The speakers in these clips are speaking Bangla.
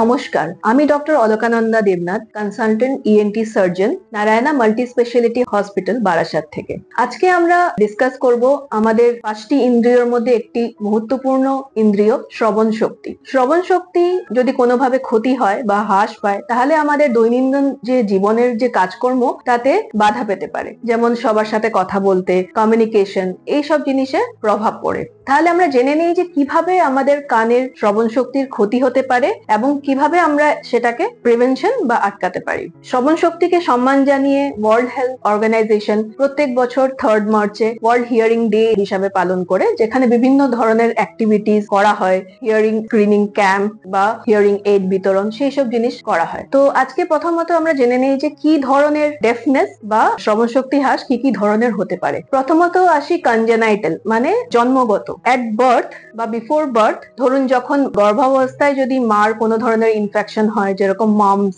নমস্কার, আমি doctor Alakananda Debnath, consultant ENT surgeon, Narayana multi specialty hospital, Barasat থেকে। আজকে আমরা ডিসকাস করব আমাদের 5টি ইন্দ্রিয়র মধ্যে একটি গুরুত্বপূর্ণ ইন্দ্রিয় শ্রবণ শক্তি। শ্রবণ শক্তি যদি কোনোভাবে ক্ষতি হয় বা হ্রাস পায়, তাহলে আমাদের দৈনন্দিন যে জীবনের যে কাজকর্ম তাতে বাধা পেতে পারে, যেমন সবার সাথে কথা বলতে, কমিউনিকেশন, এইসব জিনিসে প্রভাব পড়ে। তাহলে আমরা জেনে নিই যে কিভাবে আমাদের কানের শ্রবণ শক্তির ক্ষতি হতে পারে এবং কিভাবে আমরা সেটাকে প্রিভেনশন বা আটকাতে পারি। শ্রবণ শক্তিকে সম্মান জানিয়ে ওয়ার্ল্ড হেলথ অর্গানাইজেশন প্রত্যেক বছর 3rd মার্চে ওয়ার্ল্ড হিয়ারিং ডে হিসাবে পালন করে, যেখানে বিভিন্ন ধরনের অ্যাক্টিভিটিস করা হয়, হিয়ারিং স্ক্রিনিং ক্যাম্প বা হিয়ারিং এইড বিতরণ, সেই সব জিনিস করা হয়। তো আজকে প্রথমত আমরা জেনে নিই যে কি ধরনের ডেফনেস বা শ্রবণ শক্তি হ্রাস কি কি ধরনের হতে পারে। প্রথমত আসি কনজেনাইটাল, মানে জন্মগত। এট বার্থ বা বিফোর বার্থ, ধরুন যখন গর্ভাবস্থায় যদি মার কোনো ধরনের ইনফেকশন হয়, যেরকম mum's,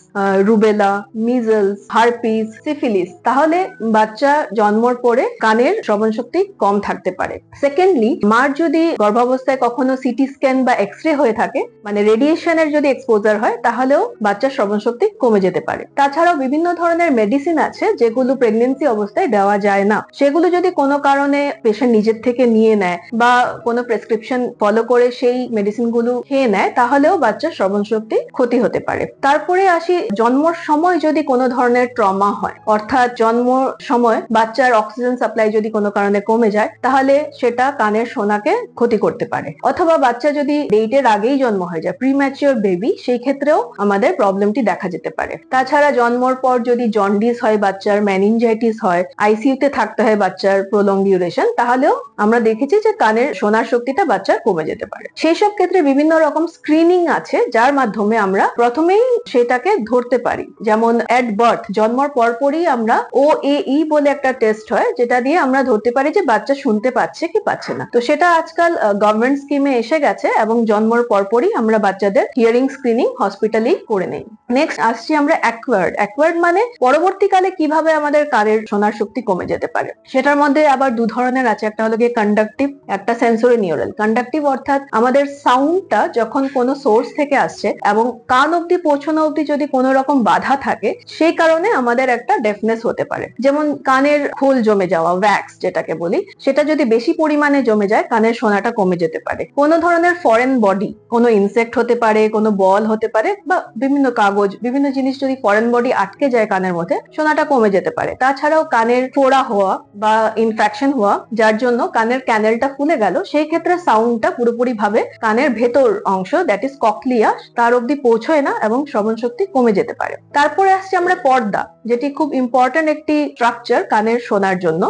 rubella, measles, herpes, syphilis, তাহলে বাচ্চা জন্মের পরে কানের শ্রবণ শক্তি কম থাকতে পারে। সেকেন্ডলি, মার যদি গর্ভাবস্থায় কখনো সিটি স্ক্যান বা এক্সরে হয়ে থাকে, মানে রেডিয়েশনের যদি এক্সপোজার হয়, তাহলেও বাচ্চার শ্রবণ শক্তি কমে যেতে পারে। তাছাড়াও বিভিন্ন ধরনের মেডিসিন আছে যেগুলো প্রেগনেন্সি অবস্থায় দেওয়া যায় না, সেগুলো যদি কোনো কারণে পেশেন্ট নিজের থেকে নিয়ে নেয় বা কোনো প্রেসক্রিপশন ফলো করে সেই মেডিসিন গুলো খেয়ে নেয়, তাহলেও বাচ্চার শ্রবণ শক্তি ক্ষতি হতে পারে। তারপরে আসি, জন্মের সময় যদি কোনো ধরনের ট্রমা হয়, অর্থাৎ জন্মের সময় বাচ্চার অক্সিজেন সাপ্লাই যদি কোনো কারণে কমে যায়, তাহলে সেটা কানের শোনাকে ক্ষতি করতে পারে। অথবা বাচ্চা যদি ডেটের আগেই জন্ম হয়ে যায়, প্রিম্যাচিওর বেবি, সেই ক্ষেত্রেও আমাদের প্রবলেমটি দেখা যেতে পারে। তাছাড়া জন্মের পর যদি জন্ডিস হয় বাচ্চার, মেনিনজাইটিস হয়, আইসিইউতে থাকতে হয় বাচ্চার প্রলং ডিউরেশন, তাহলেও আমরা দেখেছি যে কানের শোনার শক্তিটা বাচ্চার কমে যেতে পারে। সেই সব ক্ষেত্রে বিভিন্ন রকম স্ক্রিনিং আছে, যার মাধ্যমে আমরা প্রথমেই সেটাকে ধরতে পারি। যেমন এট বার্থ, জন্মের পরপরই আমরা OAE বলে একটা টেস্ট হয়, যেটা দিয়ে আমরা ধরতে পারি যে বাচ্চা শুনতে পাচ্ছে কি পাচ্ছে না। তো সেটা আজকাল গভর্নমেন্ট স্কিমে এসে গেছে এবং জন্মের পরপরই আমরা বাচ্চাদের হিয়ারিং স্ক্রিনিং হসপিটালেই করে নেই। নেক্সট আসছি আমরা অ্যাকোয়ার্ড। অ্যাকোয়ার্ড মানে পরবর্তীকালে কিভাবে আমাদের কানের শোনার শক্তি কমে যেতে পারে। সেটার মধ্যে আবার দু ধরনের আছে, একটা হলো গিয়ে কন্ডাকটিভ, একটা সেন্সরি নিউরাল। কন্ডাকটিভ অর্থাৎ আমাদের সাউন্ডটা যখন কোনো সোর্স থেকে আসছে এবং কান অব্দি পৌঁছানো অব্দি যদি কোনো রকম বাধা থাকে, সেই কারণে আমাদের একটা ডেফনেস হতে পারে। যেমন কানের খোল জমে যাওয়া, ওয়্যাক্স যেটাকে বলি, সেটা যদি বেশি পরিমাণে জমে যায়, কানের শোনাটা কমে যেতে পারে। কোনো ধরনের ফরেন বডি, কোনো ইনসেক্ট হতে পারে, কোনো বল হতে পারে, বা বিভিন্ন কাগজ, বিভিন্ন জিনিস যদি ফরেন বডি আটকে যায় কানের মধ্যে, শোনাটা কমে যেতে পারে। তাছাড়াও কানের ফোড়া হওয়া বা ইনফেকশন হওয়া, যার জন্য কানের ক্যানেলটা ফুলে গেল, সেই ক্ষেত্রে সাউন্ডটা পুরোপুরি ভাবে কানের ভেতর অংশ, দ্যাট ইজ ককলিয়া, তার অব্দি পৌঁছয় না এবং শ্রবণ শক্তি কমে যেতে পারে। তারপরে আসছে আমরা পর্দা, যেটি খুব ইম্পর্টেন্ট একটি স্ট্রাকচার কানের শোনার জন্য।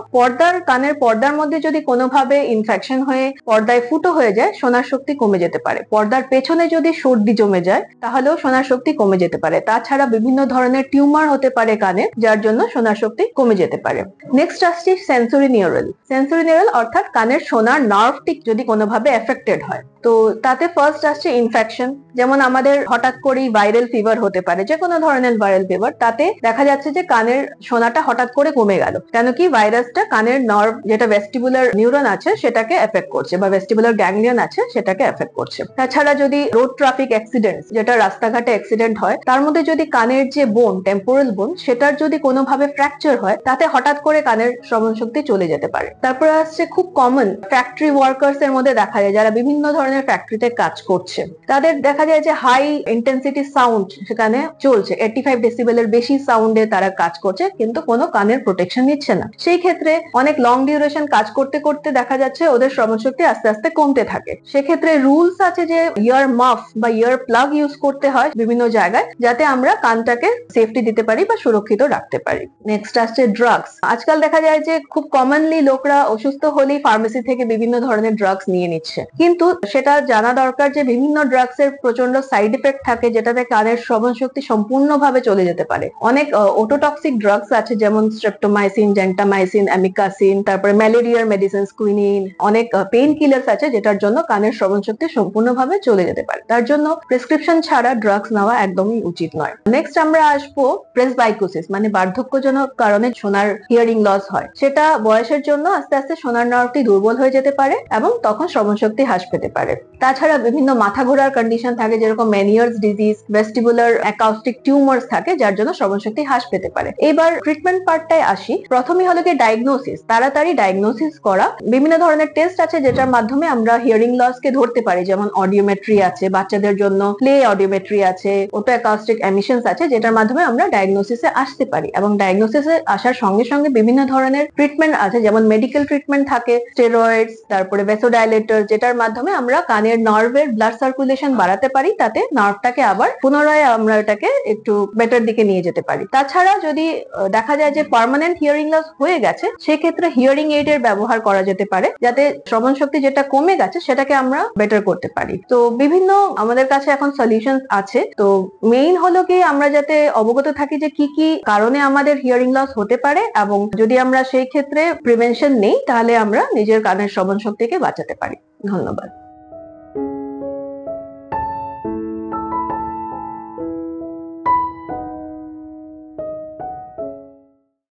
কানের পর্দার মধ্যে যদি কোনোভাবে ইনফেকশন হয়ে পর্দায় ফুটো হয়ে যায়, শোনার শক্তি কমে যেতে পারে। পর্দার পেছনে যদি সর্দি জমে যায়, তাহলেও শোনার শক্তি কমে যেতে পারে। তাছাড়া বিভিন্ন ধরনের টিউমার হতে পারে কানে, যার জন্য শোনার শক্তি কমে যেতে পারে। নেক্সট আসছে সেন্সরি নিউরাল। সেন্সরি নিউরাল অর্থাৎ কানের শোনার নার্ভটি যদি কোনোভাবে এফেক্টেড হয়, তো তাতে ফার্স্ট আসছে ইনফেকশন। যেমন আমাদের হঠাৎ করেই ভাইরাল ফিভার হতে পারে, যে কোনো ধরনের ভাইরাল ফিভার, তাতে দেখা যাচ্ছে যে কানের শোনাটা হঠাৎ করে কমে গেল, কেন কি ভাইরাসটা কানের নার্ভ, যেটা ভেস্টিবুলার নিউরন আছে, সেটাকে এফেক্ট করছে, বা ভেস্টিবুলার গ্যাংলিয়ন আছে, সেটাকে এফেক্ট করছে। তাছাড়া যদি রোড ট্রাফিক অ্যাক্সিডেন্ট, যেটা রাস্তাঘাটে অ্যাক্সিডেন্ট হয়, তার মধ্যে যদি কানের যে বোন, টেম্পোরাল বোন, সেটার যদি কোনোভাবে ফ্র্যাকচার হয়, তাতে হঠাৎ করে কানের শ্রবণ শক্তি চলে যেতে পারে। তারপরে আসছে খুব কমন, ফ্যাক্টরি ওয়ার্কার্স এর মধ্যে দেখা যায়, যারা বিভিন্ন ধরনের ফ্যাক্টরিতে কাজ করছে, তাদের দেখা যায় যে হাই ইন্টেন্সিটি সাউন্ড সেখানে চলছে, 85 ডেসিবেলের বেশি সাউন্ডে তারা কাজ করছে, কিন্তু কোনো কানের প্রোটেকশন নিচ্ছে না। সেই ক্ষেত্রে অনেক লং ডিউরেশন কাজ করতে করতে দেখা যাচ্ছে ওদের শ্রবণ শক্তি আস্তে আস্তে কমতে থাকে। সেক্ষেত্রে রুলস আছে যে ইয়ার মাফ বা ইয়ার প্লাগ ইউজ করতে হয় বিভিন্ন জায়গায়, যাতে আমরা কানটাকে সেফটি দিতে পারি বা সুরক্ষিত রাখতে পারি। নেক্সট আসছে ড্রাগস। আজকাল দেখা যায় যে খুব কমনলি লোকরা অসুস্থ হলেই ফার্মেসি থেকে বিভিন্ন ধরনের ড্রাগস নিয়ে নিচ্ছে, কিন্তু সেটা জানা দরকার যে বিভিন্ন ড্রাগস এর প্রচন্ড সাইড এফেক্ট থাকে, যেটাতে কানের শ্রবণ শক্তি সম্পূর্ণভাবে চলে যেতে পারে। অনেক ওটোটক্সিক ড্রাগস আছে, যেমন স্ট্রেপ্টোমাইসিন, জেন্টামাইসিন, অ্যামিকাসিন, তারপরে ম্যালেরিয়ার মেডিসিন কুইনিন, অনেক পেইন কিলার্স আছে, যেটার জন্য কানের শ্রবণ শক্তি সম্পূর্ণভাবে চলে যেতে পারে। তার জন্য প্রেসক্রিপশন ছাড়া ড্রাগস নেওয়া একদমই উচিত নয়। নেক্সট আমরা আসবো প্রেসবাইকোসিস, মানে বার্ধক্যজনক কারণে শোনার হিয়ারিং লস হয়। সেটা বয়সের জন্য আস্তে আস্তে শোনার নার্ভটি দুর্বল হয়ে যেতে পারে এবং তখন শ্রবণ শক্তি হ্রাস পেতে পারে। তাছাড়া বিভিন্ন মাথা ঘোরার কন্ডিশন থাকে, যেরকম মেনিয়ার্স ডিজিজ, ভেস্টিবুলার অ্যাকাউস্টিক টিউমার্স থাকে, যার জন্য শ্রবণ শক্তি হ্রাস পেতে পারে। এবার ট্রিটমেন্ট পার্টটায় আসি। প্রথমে হলো কি ডায়াগনোসিস, তাড়াতাড়ি ডায়াগনোসিস করা। বিভিন্ন ধরনের টেস্ট আছে যেটার মাধ্যমে আমরা হিয়ারিং লস কে ধরতে পারি, যেমন অডিওমেট্রি আছে, বাচ্চাদের জন্য প্লে অডিওমেট্রি আছে, অটো অ্যাকাউস্টিক এমিশনস আছে, যেটার মাধ্যমে আমরা ডায়াগনোসিসে আসতে পারি। এবং ডায়াগনোসিসে আসার সঙ্গে সঙ্গে বিভিন্ন ধরনের ট্রিটমেন্ট আছে, যেমন মেডিকেল ট্রিটমেন্ট থাকে, স্টেরয়েডস, তারপরে ভেসোডাইলেটর, যেটার মাধ্যমে আমরা কানের নার্ভের ব্লাড সার্কুলেশন বাড়াতে পারি, তাতে নার্ভটাকে আবার পুনরায় আমরা এটাকে একটু বেটার দিকে নিয়ে যেতে পারি। তাছাড়া যদি দেখা যায় যে পার্মানেন্ট হিয়ারিং লস হয়ে গেছে, সেক্ষেত্রে হিয়ারিং এইড এর ব্যবহার করা যেতে পারে, যাতে শ্রবণ শক্তি যেটা কমে গেছে সেটাকে আমরা বেটার করতে পারি। তো বিভিন্ন আমাদের কাছে এখন সলিউশন আছে। তো মেইন হলো কি আমরা যাতে অবগত থাকি যে কি কি কারণে আমাদের হিয়ারিং লস হতে পারে, এবং যদি আমরা সেই ক্ষেত্রে প্রিভেনশন নেই, তাহলে আমরা নিজের কানের শ্রবণ শক্তিকে বাঁচাতে পারি। ধন্যবাদ।